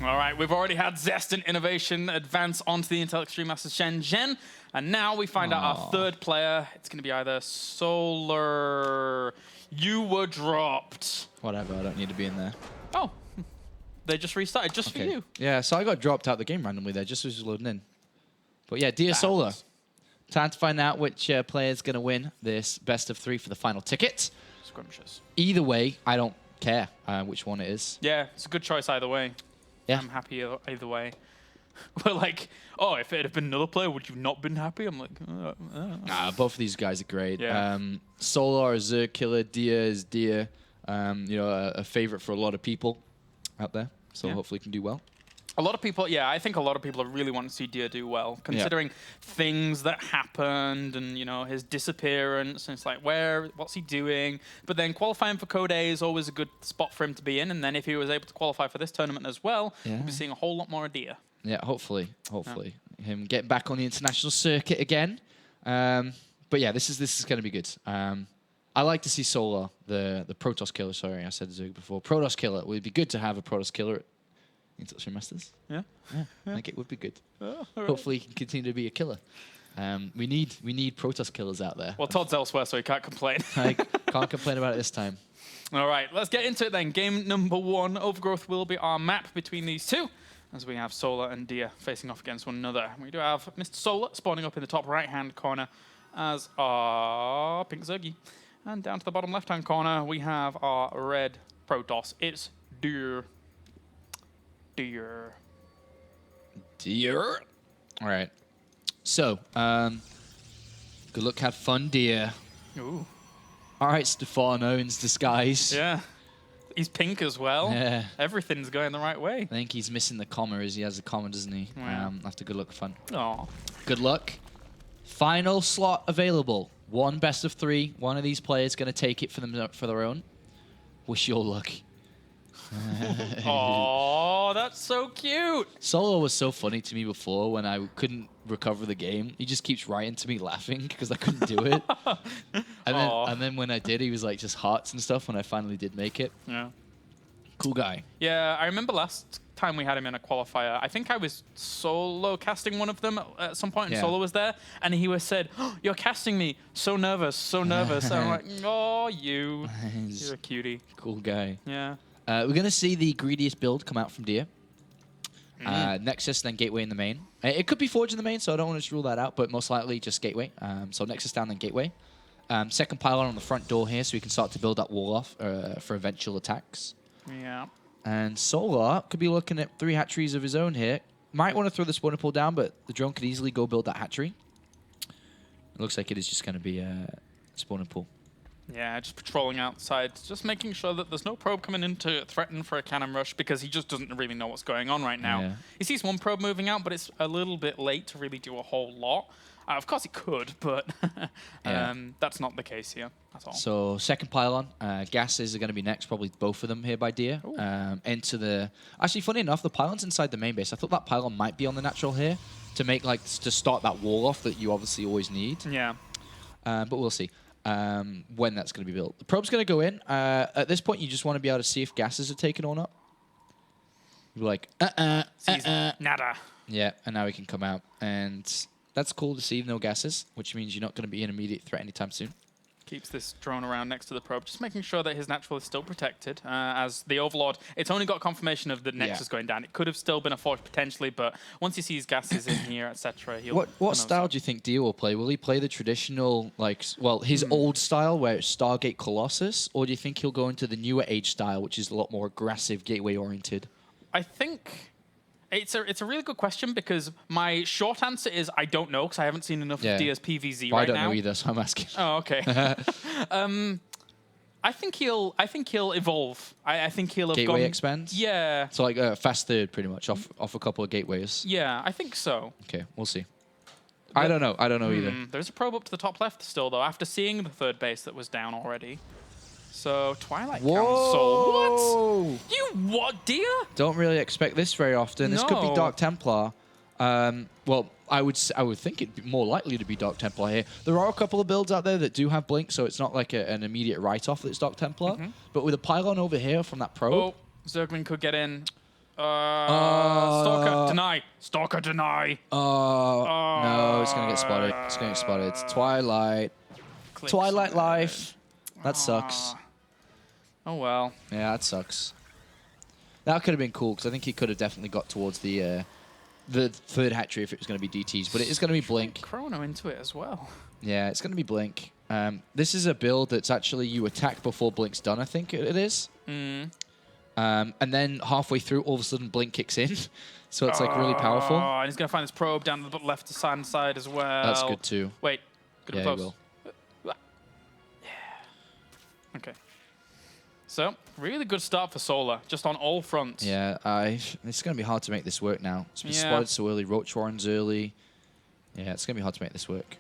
All right, we've already had Zest and Innovation advance onto the Intel Extreme Masters Shenzhen, and now we find out our third player. It's going to be either Solar. You were dropped. Whatever, I don't need to be in there. Oh, they just restarted just for you. Yeah, so I got dropped out the game randomly there, just as it was loading in. But yeah, dear Solar, time to find out which player is going to win this best of 3 for the final ticket. Scrumptious. Either way, I don't care which one it is. Yeah, it's a good choice either way. Yeah. I'm happy either way. We're like, oh, if it had been another player, would you not been happy? I'm like, Nah, both of these guys are great. Yeah. Solar is Zerg killer, Dia is Dia. You know, a favorite for a lot of people out there. So hopefully he can do well. A lot of people, I think a lot of people really want to see Dia do well, considering things that happened and, you know, his disappearance. And it's like, what's he doing? But then qualifying for Code A is always a good spot for him to be in. And then if he was able to qualify for this tournament as well, we'll be seeing a whole lot more of Dia. Yeah, hopefully. Him getting back on the international circuit again. But yeah, this is going to be good. I like to see Solar, the Protoss killer. Sorry, I said Zerg before. Protoss killer. It would be good to have a Protoss killer in Intel Masters. Yeah. I think it would be good. Hopefully he can continue to be a killer. We need Protoss killers out there. Well, Todd's elsewhere, so he can't complain. I can't complain about it this time. All right, let's get into it then. Game number 1, Overgrowth will be our map between these two, as we have Solar and Dia facing off against one another. We do have Mr. Solar spawning up in the top right-hand corner as our pink Zergy. And down to the bottom left-hand corner, we have our red Protoss. It's Dia. Dear. All right. So, good luck, have fun, dear. Ooh. All right, Stefano in disguise. Yeah. He's pink as well. Yeah. Everything's going the right way. I think he's missing the comma, as he has a comma, doesn't he? Yeah. After good luck, fun. Aw. Good luck. Final slot available. 1 best of 3. One of these players going to take it for their own. Wish you all luck. Oh, that's so cute. Solo was so funny to me before when I couldn't recover the game. He just keeps writing to me laughing because I couldn't do it. and then when I did, he was like just hearts and stuff when I finally did make it. Yeah. Cool guy. Yeah, I remember last time we had him in a qualifier, I think I was solo casting one of them at some point, and Solo was there, and he was said, oh, "You're casting me, so nervous, so nervous." I'm like, "Oh, you're a cutie." Cool guy. Yeah. We're going to see the greediest build come out from Dia. Nexus, then Gateway in the main. It could be Forge in the main, so I don't want to just rule that out, but most likely just Gateway. So Nexus down, then Gateway. Second pylon on the front door here, so we can start to build that wall off for eventual attacks. Yeah. And Solar could be looking at 3 hatcheries of his own here. Might want to throw the spawner pool down, but the drone could easily go build that hatchery. It looks like it is just going to be a spawner pool. Yeah, just patrolling outside, just making sure that there's no probe coming in to threaten for a cannon rush because he just doesn't really know what's going on right now. Yeah. He sees one probe moving out, but it's a little bit late to really do a whole lot. Of course he could, but that's not the case here at all. So second pylon, gases are going to be next, probably both of them here by Dia. Into the... Actually, funny enough, the pylon's inside the main base. I thought that pylon might be on the natural here to make to start that wall off that you obviously always need. Yeah. But we'll see. When that's going to be built. The probe's going to go in. At this point, you just want to be able to see if gases are taken or not. You're like, nada. Yeah, and now he can come out. And that's cool to see, no gases, which means you're not going to be an immediate threat anytime soon. Keeps this drone around next to the probe, just making sure that his natural is still protected. As the Overlord, it's only got confirmation of the Nexus going down. It could have still been a Forge potentially, but once he sees gases in here, etc., he'll... What style do you think Dia will play? Will he play the traditional, his old style where it's Stargate Colossus, or do you think he'll go into the newer age style, which is a lot more aggressive, gateway-oriented? I think... It's a really good question because my short answer is I don't know because I haven't seen enough of Dia's PVZ right now. I don't know either, so I'm asking. Oh, okay. I think he'll evolve. I think he'll have Gateway expands? Yeah. So like a fast third pretty much off a couple of gateways. Yeah, I think so. Okay, we'll see. I don't know either. There's a probe up to the top left still though after seeing the third base that was down already. So, Twilight Council. What? You what, Dia? Don't really expect this very often. This could be Dark Templar. Well, I would think it'd be more likely to be Dark Templar here. There are a couple of builds out there that do have Blink, so it's not like an immediate write-off that it's Dark Templar. But with a pylon over here from that probe... Oh, Zergman could get in. Stalker, deny. Stalker, deny. No, it's gonna get spotted. It's gonna get spotted. It's Twilight. Clicks Twilight on life. That it. sucks. Oh well. Yeah, that sucks. That could have been cool, because I think he could have definitely got towards the third hatchery if it was going to be DTs, but it is going to be Blink. Chrono into it as well. Yeah, it's going to be Blink. This is a build that's actually you attack before Blink's done, I think it is. Mm. And then halfway through, all of a sudden, Blink kicks in. So it's like really powerful. Oh, and he's going to find this probe down the left hand side as well. That's good too. Wait. Good Yeah, close. he will. Yeah. Okay. So, really good start for Solar, just on all fronts. Yeah, it's going to be hard to make this work now. It's been Yeah. spotted so early. Roach Warren's early. Yeah, it's going to be hard to make this work.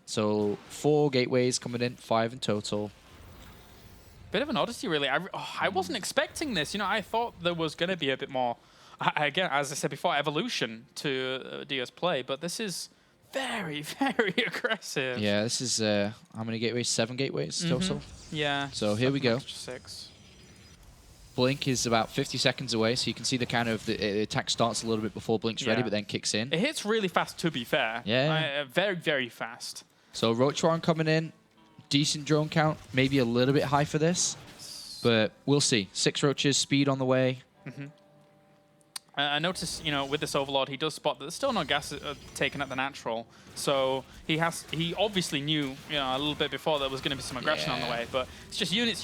So 4 gateways coming in, 5 in total. Bit of an odyssey, really. I wasn't expecting this. You know, I thought there was going to be a bit more, again, as I said before, evolution to Dia's play, but this is very, very aggressive. Yeah, this is, how many gateways? 7 gateways total? Yeah. So here we go. 6. Blink is about 50 seconds away, so you can see the kind of the attack starts a little bit before Blink's ready, but then kicks in. It hits really fast, to be fair. Yeah. Very, very fast. So Roach Warren coming in, decent drone count, maybe a little bit high for this, but we'll see. 6 roaches, speed on the way. I noticed, you know, with this Overlord, he does spot that there's still no gas taken at the natural. So he obviously knew, you know, a little bit before there was going to be some aggression on the way. But it's just units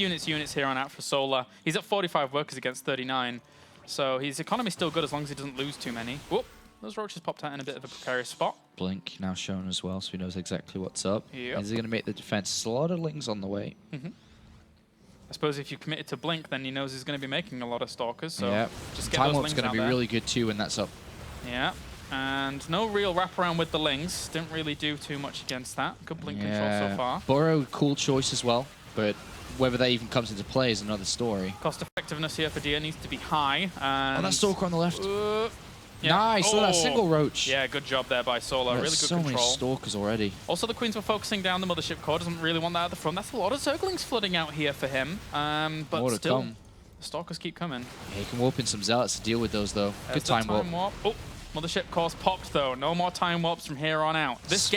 here on out for Solar. He's at 45 workers against 39. So his economy's still good as long as he doesn't lose too many. Whoop, those roaches popped out in a bit of a precarious spot. Blink now shown as well, so he knows exactly what's up. Yep. Is he going to make the defense? A lot of lings on the way. I suppose if you committed to Blink, then he knows he's going to be making a lot of Stalkers. So Yeah. just get Time those Warp's lings going to out be there. really good too when that's up. Yeah. And no real wraparound with the Lings. Didn't really do too much against that. Good Blink control so far. Burrow, cool choice as well, but whether that even comes into play is another story. Cost effectiveness here for Dia needs to be high. And Oh, that Stalker on the left. yeah. Nice, look at that single roach. Yeah, good job there by Solar. Really good so control. many Stalkers already. Also, the Queens were focusing down the Mothership core. Doesn't really want that at the front. That's a lot of Zerglings flooding out here for him. But More to still, come. the Stalkers keep coming. Yeah, he can warp in some Zealots to deal with those, though. There's Good the time warp. Oh, Mothership core's popped, though. No more time warps from here on out. This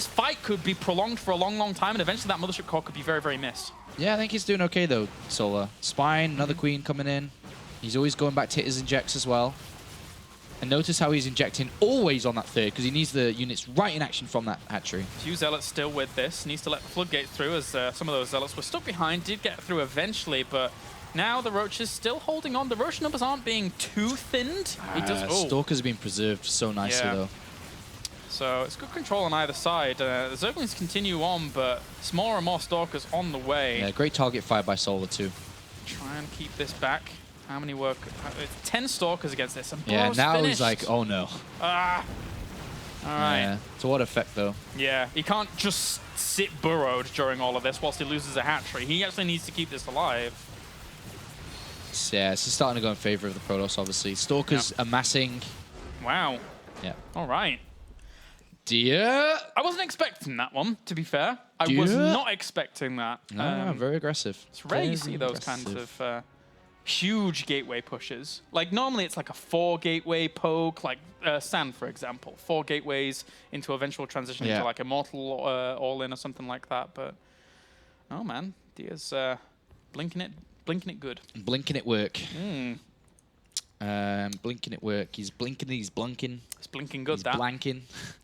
fight could be prolonged for a long, long time, and eventually that Mothership core could be very, very missed. Yeah, I think he's doing okay, though, Solar. Spine, another Queen coming in. He's always going back to hit his injects as well. And notice how he's injecting always on that third, because he needs the units right in action from that hatchery. Few Zealots still with this. Needs to let the floodgate through, as some of those Zealots were stuck behind. Did get through eventually, but now the Roach is still holding on. The Roach numbers aren't being too thinned. Stalkers have been preserved so nicely, though. So it's good control on either side. The Zerglings continue on, but it's more and more Stalkers on the way. Yeah, great target fire by Solar, too. Try and keep this back. How many work? 10 Stalkers against this. And Yeah, Burrow's now finished. he's like, oh no. Ah. All right. Yeah. To what effect, though? Yeah, he can't just sit burrowed during all of this whilst he loses a hatchery. He actually needs to keep this alive. Yeah, it's starting to go in favor of the Protoss, obviously. Stalkers amassing. Wow. Yeah. All right. Dear. I wasn't expecting that one, to be fair. I was not expecting that. No, very aggressive. It's rare you see those kinds of huge gateway pushes. Like, normally it's like a 4 gateway poke, like Sand, for example. 4 gateways into eventual transition into like Immortal all-in or something like that. But, oh man, Dia's blinking it good. Blinking it work. Blinking it work. He's blinking, he's blunking. It's blinking good, he's that. blanking.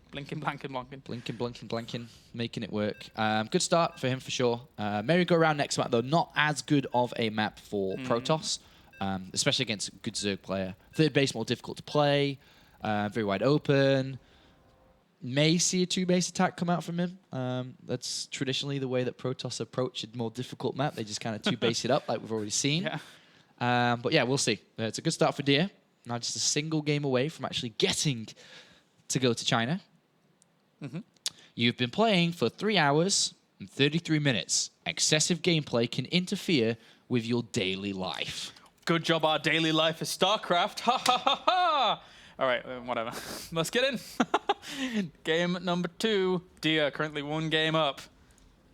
Blinking, blanking, blanking. Blinking, blinking, blanking. Making it work. Good start for him, for sure. Merry-Go-Round next map, though. Not as good of a map for Protoss, especially against a good Zerg player. Third base, more difficult to play. Very wide open. May see a 2-base attack come out from him. That's traditionally the way that Protoss approach a more difficult map. They just kind of 2-base it up, like we've already seen. Yeah. But yeah, we'll see. It's a good start for Dia. Now just a single game away from actually getting to go to China. You've been playing for 3 hours and 33 minutes. Excessive gameplay can interfere with your daily life. Good job, our daily life is StarCraft. Ha ha ha ha! All right, whatever. Let's get in. Game number 2. Dia currently 1 game up.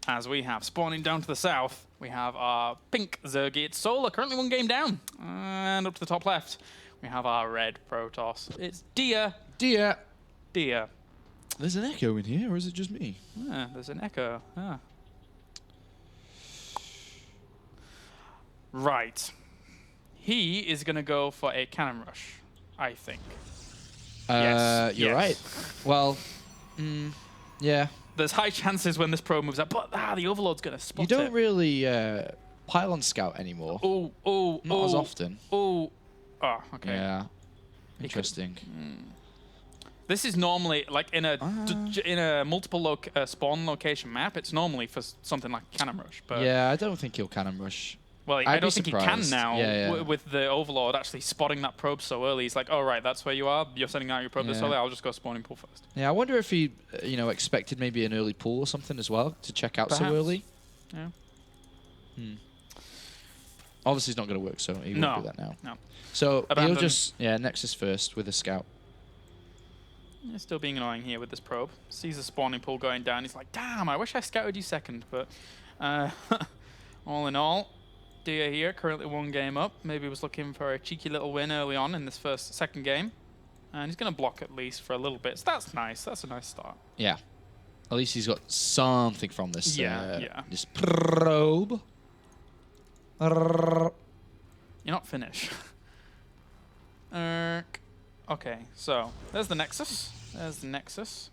as we have spawning down to the south, we have our pink Zerg. It's Solar, currently 1 game down. And up to the top left, we have our red Protoss. It's Dia. Dear. Dia. There's an echo in here, or is it just me? Ah, there's an echo. Ah. Right. He is going to go for a cannon rush, I think. Yes. You're right. Well, yeah. There's high chances when this probe moves up, but the Overlord's going to spot it. You don't really pile on scout anymore. Not as often. Oh, okay. Yeah. Interesting. This is normally like in a multiple spawn location map. It's normally for something like cannon rush. But yeah, I don't think he'll cannon rush. Well, I don't think he can now yeah. with the Overlord actually spotting that probe so early. He's like, oh, right, that's where you are. You're sending out your probe this early. I'll just go spawning pool first. Yeah, I wonder if he, expected maybe an early pool or something as well to check out so early. Yeah. Obviously, it's not going to work, so he won't do that now. No. So he'll just, Nexus first with a scout. Yeah, still being annoying here with this probe. Sees a spawning pool going down. He's like, damn, I wish I scouted you second. But all in all, Dia here, currently 1 game up. Maybe was looking for a cheeky little win early on in this second game. And he's going to block at least for a little bit. So that's nice. That's a nice start. Yeah. At least he's got something from this. This probe. You're not finished. Okay, so there's the Nexus. There's the Nexus.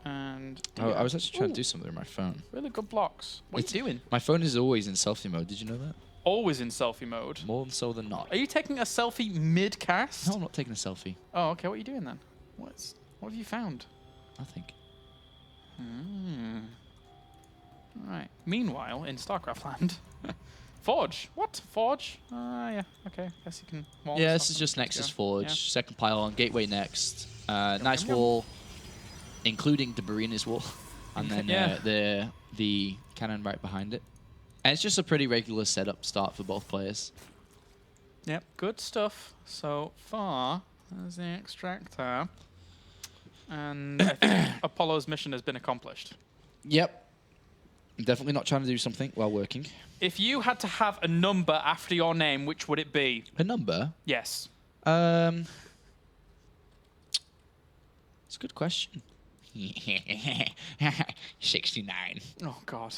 And I was actually trying to do something with my phone. Really good blocks. What are you doing? My phone is always in selfie mode. Did you know that? Always in selfie mode? More so than not. Are you taking a selfie mid-cast? No, I'm not taking a selfie. Oh, okay. What are you doing then? What have you found? Nothing. Right. Meanwhile, in StarCraft land, Forge. What? Forge? Yeah. Okay. Guess you can. Yeah, this is just Nexus Forge. Yeah. Second pylon, gateway next. Nice wall, including the Marina's wall, and then the cannon right behind it. And it's just a pretty regular setup start for both players. Yep. Good stuff so far. There's the extractor, and I think Apollo's mission has been accomplished. Yep. Definitely not trying to do something while working. If you had to have a number after your name, which would it be? A number? Yes. It's a good question. 69. Oh, God.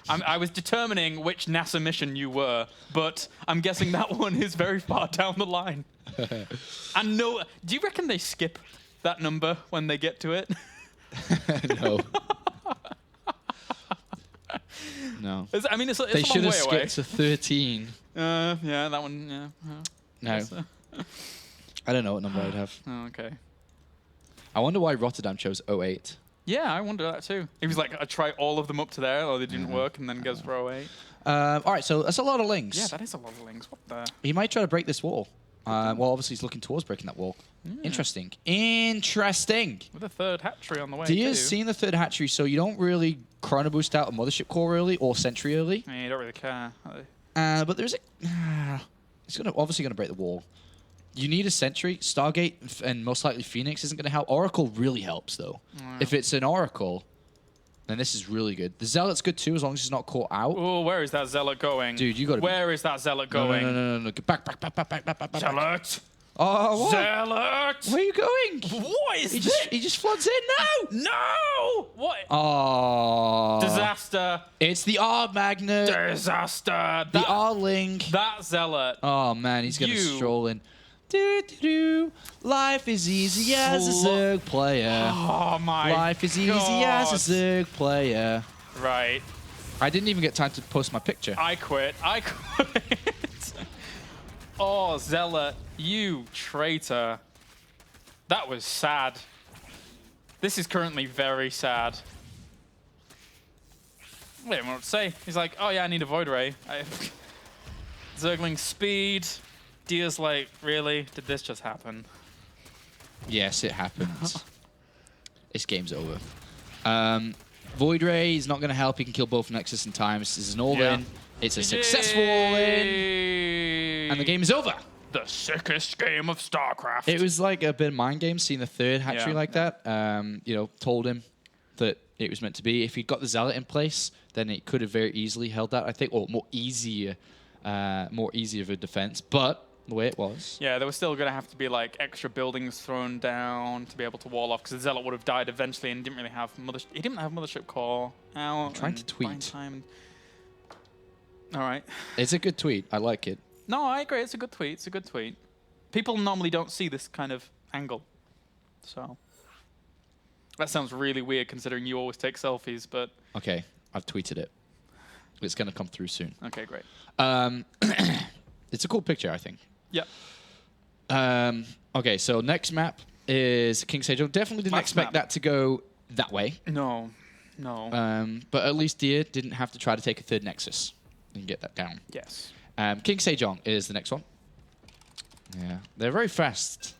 I was determining which NASA mission you were, but I'm guessing that one is very far down the line. And no, do you reckon they skip that number when they get to it? No. No. I mean, it's they should have skipped to 13. Yeah, that one, yeah. No. I don't know what number I'd have. Oh, okay. I wonder why Rotterdam chose 08. Yeah, I wonder that too. He was like, I try all of them up to there, or they didn't work, and then goes for 08. All right, so that's a lot of links. Yeah, that is a lot of links. What the? He might try to break this wall. Well, obviously he's looking towards breaking that wall. Interesting. Interesting. With a third hatchery on the way, Dia's seen the third hatchery, so you don't really chrono boost out a mothership core early or sentry early. Yeah, you don't really care. But there's a... it's obviously going to break the wall. You need a sentry. Stargate and most likely Phoenix isn't going to help. Oracle really helps, though. Wow. If it's an Oracle, then this is really good. The Zealot's good, too, as long as it's not caught out. Oh, where is that Zealot going? Dude, you got to... Where is that Zealot going? No. Get back. Zealot! Oh, what? Zealot! Where are you going? What is this? He just floods in. No! What? Oh. Disaster. It's the R Magnet. Disaster. The R Link. That Zealot. Oh, man, he's going to stroll in. Life is easy as a Zerg player. Oh, my Life is easy as a Zerg player. Right. I didn't even get time to post my picture. I quit. Oh, Zealot, you traitor. That was sad. This is currently very sad. I don't know what to say. He's like, oh yeah, I need a Void Ray. Zergling speed. Dia's like, really? Did this just happen? Yes, it happened. This game's over. Void Ray is not going to help. He can kill both Nexus in time. This is an all-in. It's a successful all-in. And the game is over. The sickest game of StarCraft. It was like a bit of mind game seeing the third hatchery like that. Told him, that it was meant to be. If he'd got the Zealot in place, then it could have very easily held that, I think, or more easier of a defense. But the way it was. Yeah, there was still going to have to be like extra buildings thrown down to be able to wall off, because the Zealot would have died eventually and didn't really have he didn't have Mothership Core out. I'm trying to tweet. Time. All right. It's a good tweet. I like it. No, I agree. It's a good tweet. It's a good tweet. People normally don't see this kind of angle, so that sounds really weird considering you always take selfies. But okay, I've tweeted it. It's going to come through soon. Okay, great. It's a cool picture, I think. Yeah. Okay, so next map is King Sejong. Definitely didn't expect that to go that way. No. But at least Dia didn't have to try to take a third Nexus and get that down. Yes. King Sejong is the next one. Yeah, they're very fast.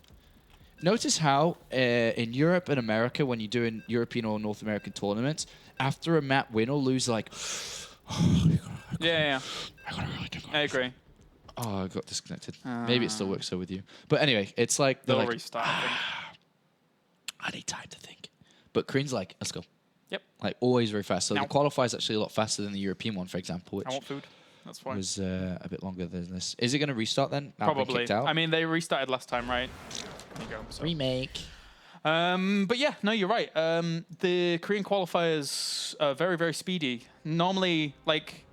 Notice how in Europe and America, when you're doing European or North American tournaments, after a map win or lose, like, yeah. I agree. Oh, I got disconnected. Maybe it still works so with you. But anyway, it's like they'll like, restart. I think. I need time to think. But Korean's like, let's go. Yep. Like always very fast. So the qualifier is actually a lot faster than the European one, for example, which I want food. That's fine. Was a bit longer than this. Is it going to restart then? Probably. Kicked out? I mean, they restarted last time, right? There you go. So. Remake. But yeah, no, you're right. The Korean qualifiers are very, very speedy. Normally, like,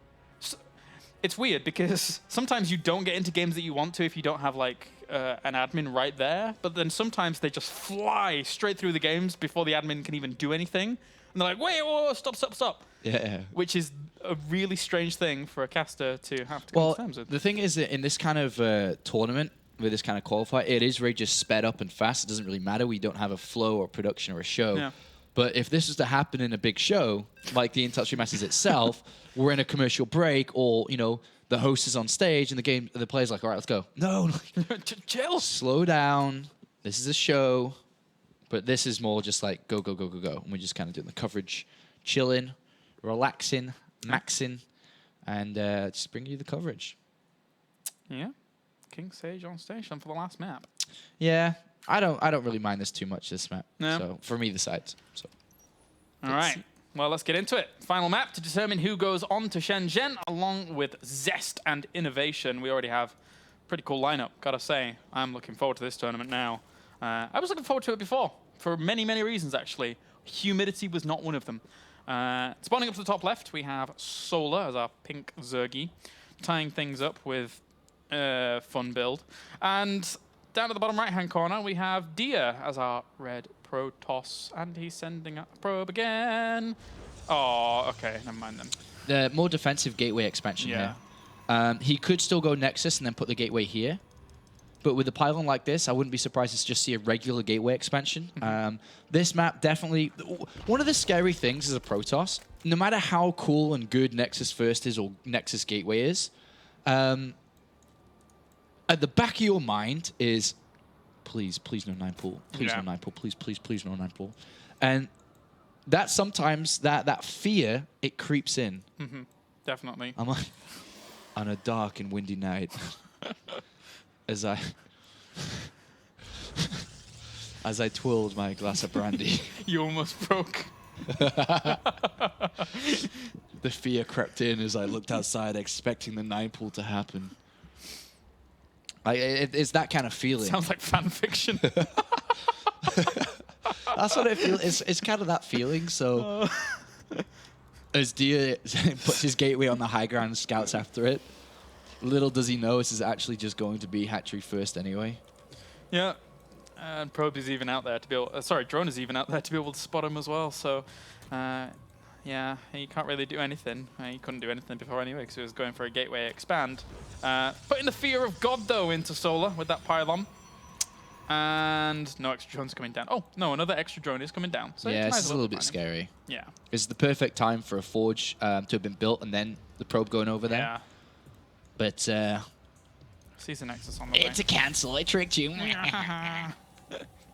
it's weird because sometimes you don't get into games that you want to if you don't have like an admin right there. But then sometimes they just fly straight through the games before the admin can even do anything. And they're like, wait, whoa, stop. Yeah. Which is a really strange thing for a caster to have to come to terms with. The thing is that in this kind of tournament, with this kind of qualifier, it is very just sped up and fast. It doesn't really matter. We don't have a flow or production or a show. Yeah. But if this was to happen in a big show, like the Industry Masters itself, we're in a commercial break, or the host is on stage and the player's like, all right, let's go. No, chill. Slow down. This is a show. But this is more just like go. And we're just kind of doing the coverage, chilling, relaxing, maxing, and just bringing you the coverage. Yeah. King Sage on station for the last map. Yeah, I don't really mind this too much, this map. No. So for me, the sides. So. All right. Well, let's get into it. Final map to determine who goes on to Shenzhen, along with Zest and Innovation. We already have a pretty cool lineup, gotta say. I'm looking forward to this tournament now. I was looking forward to it before, for many, many reasons, actually. Humidity was not one of them. Spawning up to the top left, we have Solar as our pink Zergy, tying things up with fun build. And down at the bottom right-hand corner, we have Dia as our red Protoss, and he's sending a probe again. Oh, okay, never mind then. The more defensive gateway expansion here. He could still go Nexus and then put the gateway here. But with a pylon like this, I wouldn't be surprised to just see a regular gateway expansion. This map definitely... One of the scary things as a Protoss, no matter how cool and good Nexus First is or Nexus Gateway is, at the back of your mind is, please no 9-pool. Please no 9-pool. Please no 9-pool. And that sometimes, that fear, it creeps in. Definitely. I'm like, on a dark and windy night, as I twirled my glass of brandy. You almost broke. The fear crept in as I looked outside, expecting the 9-pool to happen. It's that kind of feeling. Sounds like fan fiction. That's what it feels. It's kind of that feeling. So, as Dia puts his gateway on the high ground and scouts after it, little does he know this is actually just going to be hatchery first anyway. Yeah, and Probe is even out there to be able. Drone is even out there to be able to spot him as well. So, yeah, he can't really do anything. He couldn't do anything before anyway because he was going for a gateway expand. Putting the fear of God though into Solar with that pylon. And no extra drones coming down. Oh, no, another extra drone is coming down. So yeah, this is a little bit scary. Yeah. It's the perfect time for a Forge to have been built and then the probe going over there. Yeah. But, Season Nexus on the way. It's a cancel. I tricked you.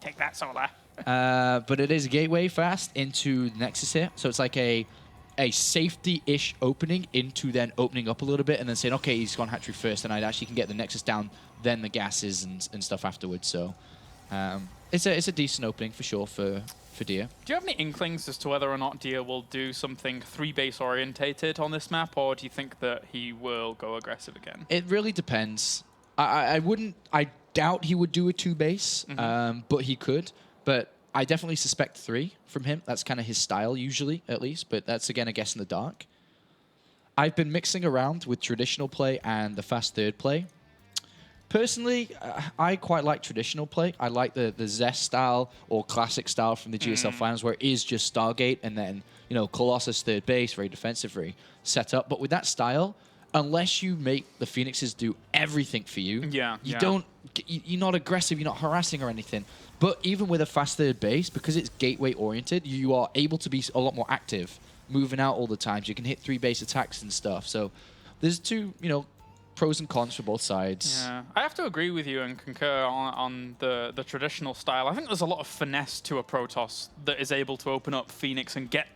Take that, Solar. But it is a gateway fast into Nexus here. So it's like a safety-ish opening into then opening up a little bit and then saying, okay, he's gone hatchery first and I actually can get the Nexus down, then the gases and stuff afterwards. So it's a decent opening for sure for for Dia. Do you have any inklings as to whether or not Dia will do something 3-base orientated on this map, or do you think that he will go aggressive again? It really depends. I doubt he would do a 2-base, but he could. But I definitely suspect 3 from him. That's kind of his style usually, at least. But that's, again, a guess in the dark. I've been mixing around with traditional play and the fast third play. Personally, I quite like traditional play. I like the Zest style or classic style from the GSL finals where it is just Stargate and then, you know, Colossus third base, very defensive, very set up. But with that style, unless you make the Phoenixes do everything for you, you're not aggressive, you're not harassing or anything. But even with a fast third base, because it's gateway oriented, you are able to be a lot more active, moving out all the time. So you can hit 3-base attacks and stuff. So there's two, you know, pros and cons for both sides. Yeah, I have to agree with you and concur on the traditional style. I think there's a lot of finesse to a Protoss that is able to open up Phoenix and get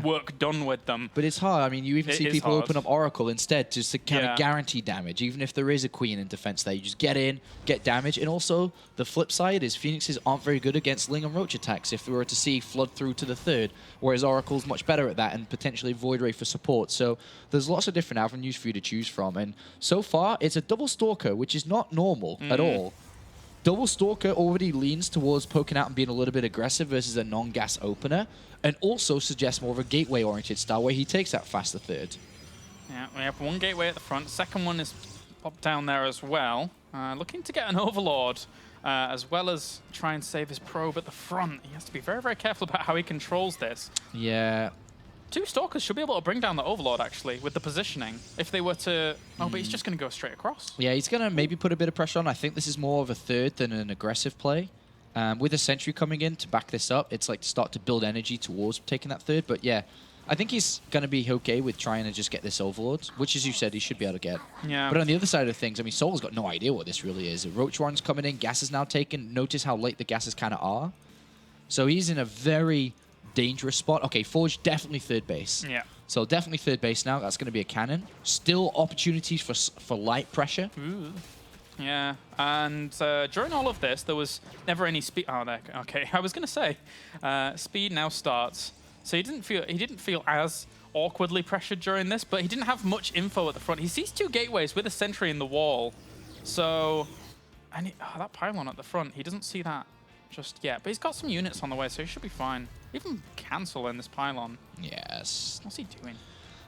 work done with them. But it's hard. I mean, you even see people open up Oracle instead just to kind of guarantee damage. Even if there is a Queen in defense there, you just get in, get damage. And also, the flip side is Phoenixes aren't very good against Ling and Roach attacks if we were to see Flood through to the third, whereas Oracle's much better at that and potentially Void Ray for support. So there's lots of different avenues for you to choose from. And so far, it's a double Stalker, which is not normal at all. Double Stalker already leans towards poking out and being a little bit aggressive versus a non-gas opener, and also suggests more of a gateway-oriented style where he takes that faster third. Yeah, we have one gateway at the front. Second one is popped down there as well. Looking to get an Overlord, as well as try and save his probe at the front. He has to be very, very careful about how he controls this. Yeah. 2 Stalkers should be able to bring down the Overlord, actually, with the positioning. If they were to... Oh, but he's just going to go straight across. Yeah, he's going to maybe put a bit of pressure on. I think this is more of a third than an aggressive play. With a Sentry coming in to back this up, it's like to start to build energy towards taking that third. But yeah, I think he's going to be okay with trying to just get this Overlord, which, as you said, he should be able to get. Yeah. But on the other side of things, I mean, Soul's got no idea what this really is. Roach Warren's coming in, gas is now taken. Notice how late the gases kind of are. So he's in a very dangerous spot. Okay, Forge, definitely third base. Yeah. So definitely third base now. That's going to be a cannon. Still opportunities for light pressure. Ooh. Yeah, and during all of this, there was never any speed. Oh, there. Okay, I was going to say, speed now starts. So he didn't feel as awkwardly pressured during this, but he didn't have much info at the front. He sees 2 gateways with a sentry in the wall. So, and that pylon at the front, he doesn't see that just yet. But he's got some units on the way, so he should be fine. Even cancel in this pylon. Yes. What's he doing?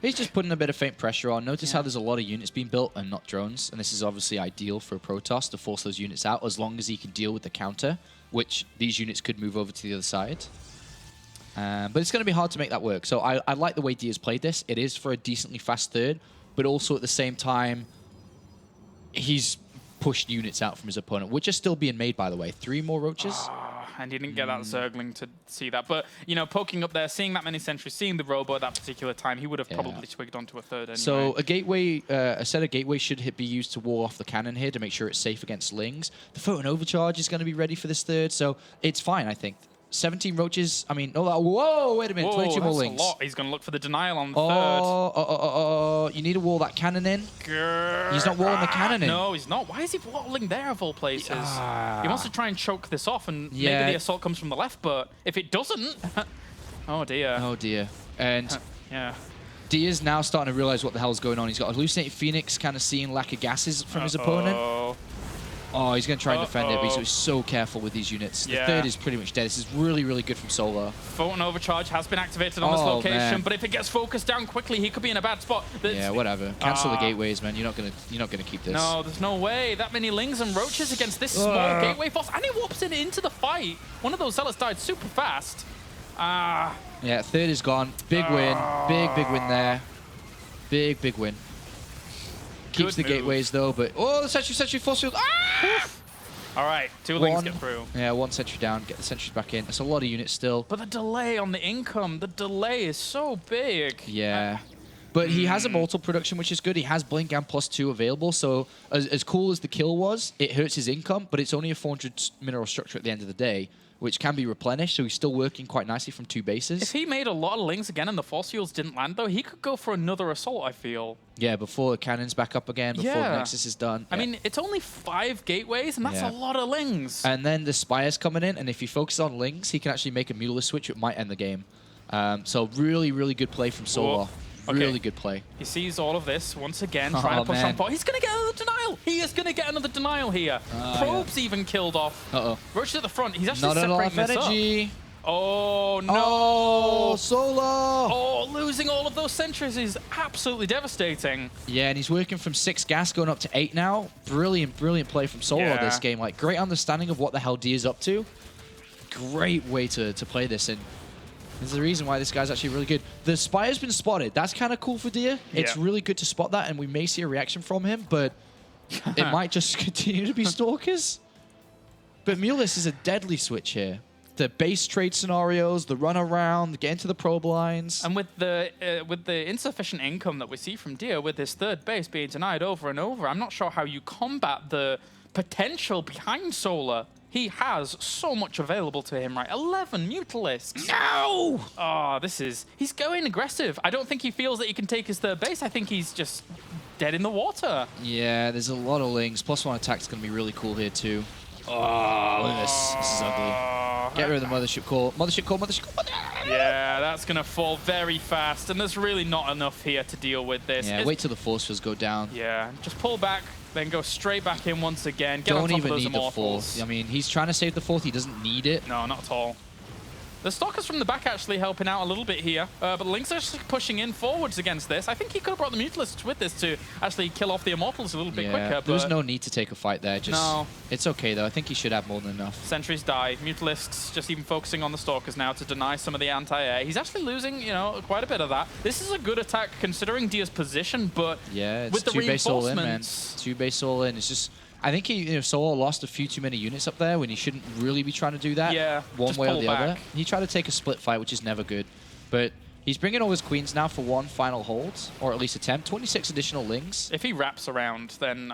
He's just putting a bit of faint pressure on. Notice how there's a lot of units being built and not drones. And this is obviously ideal for a Protoss to force those units out as long as he can deal with the counter, which these units could move over to the other side. But it's going to be hard to make that work. So I like the way Dia's played this. It is for a decently fast third, but also at the same time, he's pushed units out from his opponent, which are still being made, by the way. 3 more Roaches. And he didn't get that Zergling to see that. But, you know, poking up there, seeing that many sentries, seeing the Robo at that particular time, he would have probably twigged onto a third anyway. So a gateway, a set of gateways should be used to wall off the cannon here to make sure it's safe against Lings. The Photon Overcharge is going to be ready for this third, so it's fine, I think. 17 Roaches, I mean, whoa, wait a minute, 22 more Lings. A lot. He's going to look for the denial on the third. You need to wall that cannon in. He's not walling the cannon in. No, he's not. Why is he walling there of all places? He wants to try and choke this off, and maybe the assault comes from the left, but if it doesn't... oh, dear. Oh, dear. And... yeah. Dia's now starting to realize what the hell's going on. He's got a Hallucinated Phoenix, kind of seeing lack of gases from his opponent. Oh, he's going to try and defend it, but he's so careful with these units. The third is pretty much dead. This is really, really good from Solar. Photon Overcharge has been activated on this location, but if it gets focused down quickly, he could be in a bad spot. Yeah, whatever. Cancel the gateways, man. You're not gonna keep this. No, there's no way. That many Lings and Roaches against this small gateway force, and he warps it into the fight. One of those Zealots died super fast. Yeah, third is gone. Big win. Big win there. Big win. Keeps the gateways though, but the sentry force field. All right, 2 Lings get through. Yeah, 1 sentry down. Get the sentries back in. That's a lot of units still. But the delay on the income, the delay is so big. Yeah. But he has a mortal production, which is good. He has Blink and +2 available, so as cool as the kill was, it hurts his income, but it's only a 400 mineral structure at the end of the day. which can be replenished, so he's still working quite nicely from 2 bases. If he made a lot of lings again and the force fields didn't land, though, he could go for another assault, I feel. Yeah, before the cannon's back up again, before the Nexus is done. I mean, it's only 5 gateways, and that's a lot of lings. And then the Spire's coming in, and if he focuses on lings, he can actually make a Mutalisk switch, which might end the game. So really, really good play from Solar. Really good play. He sees all of this once again, trying to push on bot. He's going to get another denial. He is going to get another denial here. Probe's even killed off. Roach at the front. He's actually separating this up. Oh, no. Oh, Solar. Oh, losing all of those sentries is absolutely devastating. Yeah, and he's working from 6 gas, going up to 8 now. Brilliant, brilliant play from Solar this game. Like, great understanding of what the hell D is up to. Great way to play this, and there's a reason why this guy's actually really good. The Spire's been spotted. That's kind of cool for Dia. It's really good to spot that, and we may see a reaction from him, but it might just continue to be Stalkers. But Mutalisk is a deadly switch here. The base trade scenarios, the run around, the get into the probe lines. And with the insufficient income that we see from Dia, with his 3rd base being denied over and over, I'm not sure how you combat the potential behind Solar. He has so much available to him, right? 11 Mutalisks. No! Oh, he's going aggressive. I don't think he feels that he can take his 3rd base. I think he's just dead in the water. Yeah, there's a lot of lings. +1 attack's going to be really cool here, too. Oh, look at this. This is ugly. Get rid of the Mothership Core. Mothership Core, Mothership Core. Yeah, that's going to fall very fast, and there's really not enough here to deal with this. Yeah, wait till the force fields go down. Yeah, just pull back, then go straight back in once again. Get on top of those Immortals. The 4th. I mean, he's trying to save the 4th. He doesn't need it. No, not at all. The Stalkers from the back actually helping out a little bit here, but Link's actually pushing in forwards against this. I think he could have brought the Mutalisks with this to actually kill off the Immortals a little bit quicker. There was no need to take a fight there. No. It's okay, though. I think he should have more than enough. Sentries die. Mutalisks just even focusing on the Stalkers now to deny some of the anti-air. He's actually losing, quite a bit of that. This is a good attack considering Dia's position, but it's with the 2 base all in, man. reinforcements... 2 base all in. It's just... I think Solar lost a few too many units up there when he shouldn't really be trying to do that. Yeah, one way or the back. other. He tried to take a split fight, which is never good. But he's bringing all his queens now for 1 final hold, or at least attempt. 26 additional lings. If he wraps around, then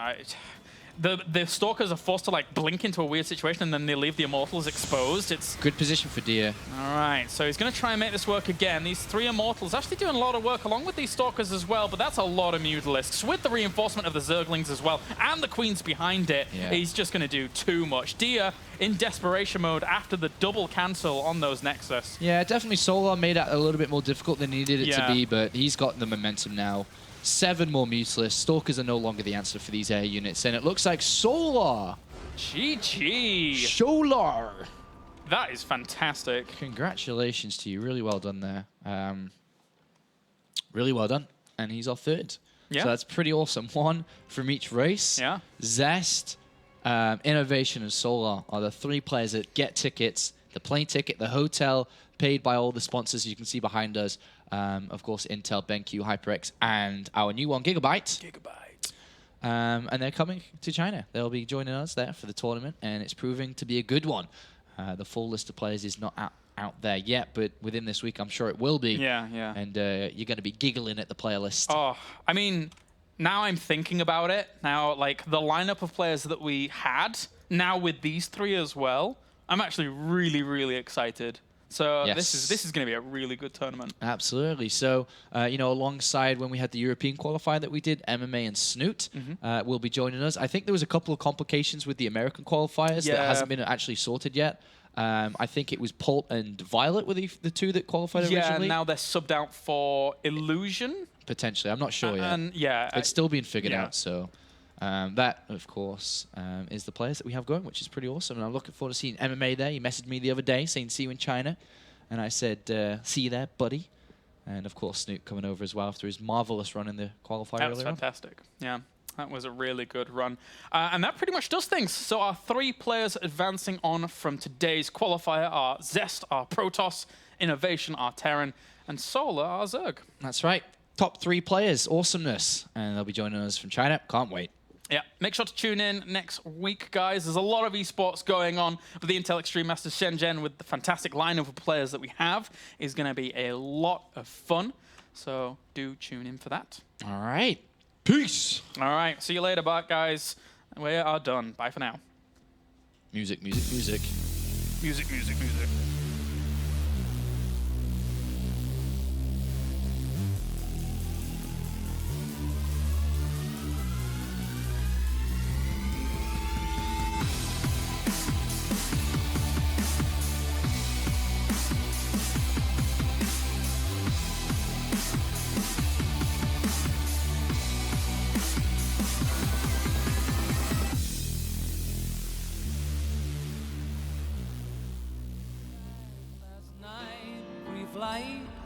the Stalkers are forced to blink into a weird situation, and then they leave the Immortals exposed. It's good position for Dia. All right, so he's going to try and make this work again. These 3 Immortals actually doing a lot of work along with these Stalkers as well, but that's a lot of Mutalisks. With the reinforcement of the Zerglings as well, and the Queens behind it, he's just going to do too much. Dia in desperation mode after the double cancel on those Nexus. Yeah, definitely Solar made it a little bit more difficult than he needed it to be, but he's got the momentum now. 7 more Mutalisks. Stalkers are no longer the answer for these air units, and it looks like Solar. GG. Solar. That is fantastic. Congratulations to you. Really well done there. Really well done. And he's our 3rd. Yeah. So that's pretty awesome. 1 from each race. Yeah. Zest, Innovation, and Solar are the 3 players that get tickets, the plane ticket, the hotel, paid by all the sponsors you can see behind us. Of course, Intel, BenQ, HyperX, and our new one, Gigabyte. And they're coming to China. They'll be joining us there for the tournament, and it's proving to be a good one. The full list of players is not out there yet, but within this week, I'm sure it will be. Yeah, yeah. And you're going to be giggling at the player list. Oh, I mean, now I'm thinking about it. Now, the lineup of players that we had, now with these 3 as well, I'm actually really, really excited. So this is going to be a really good tournament. Absolutely. So, alongside when we had the European qualifier that we did, MMA and Snoot will be joining us. I think there was a couple of complications with the American qualifiers that hasn't been actually sorted yet. I think it was Pult and Violet were the 2 that qualified originally. Yeah, now they're subbed out for Illusion. Potentially. I'm not sure yet. And it's still being figured out, so... that, of course, is the players that we have going, which is pretty awesome. And I'm looking forward to seeing MMA there. He messaged me the other day saying, see you in China. And I said, see you there, buddy. And, of course, Snoop coming over as well after his marvelous run in the qualifier earlier. That was fantastic. Yeah, that was a really good run. And that pretty much does things. So our 3 players advancing on from today's qualifier are Zest, our Protoss, Innovation, our Terran, and Solar, our Zerg. That's right. Top 3 players. Awesomeness. And they'll be joining us from China. Can't wait. Yeah, make sure to tune in next week, guys. There's a lot of esports going on with the Intel Extreme Masters Shenzhen with the fantastic lineup of players that we have. Is going to be a lot of fun, so do tune in for that. All right. Peace. All right, see you later, guys. We are done. Bye for now. Music, music, music. Music, music, music. Pre-flight